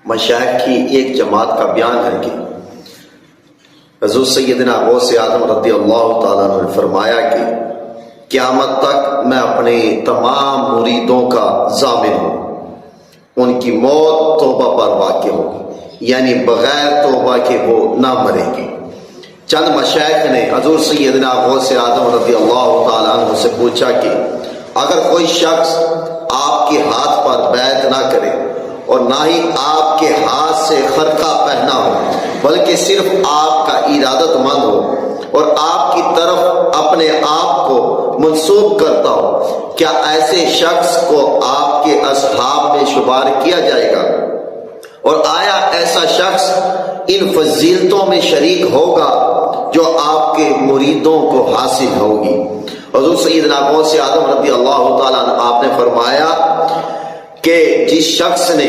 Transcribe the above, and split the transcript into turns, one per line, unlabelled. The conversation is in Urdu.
مشائخ کی ایک جماعت کا بیان ہے کہ حضور سیدنا غوث اعظم رضی اللہ تعالیٰ عنہ نے فرمایا کہ قیامت تک میں اپنے تمام مریدوں کا ضامن ہوں، ان کی موت توبہ پر واقع ہوگی، یعنی بغیر توبہ کے وہ نہ مریں گے۔ چند مشائخ نے حضور سیدنا غوث اعظم رضی اللہ تعالیٰ عنہ سے پوچھا کہ اگر کوئی شخص آپ کے ہاتھ پر بیعت نہ کرے اور نہ ہی آپ کے ہاتھ سے خرقہ پہنا ہو بلکہ صرف آپ کا ارادت مند ہو اور آپ کی طرف اپنے آپ کو منسوب کرتا ہو، کیا ایسے شخص کو آپ کے اصحاب میں شمار کیا جائے گا؟ اور آیا ایسا شخص ان فضیلتوں میں شریک ہوگا جو آپ کے مریدوں کو حاصل ہوگی؟ حضور سیدنا غوث اعظم رضی اللہ تعالیٰ عنہ آپ نے فرمایا کہ جس شخص نے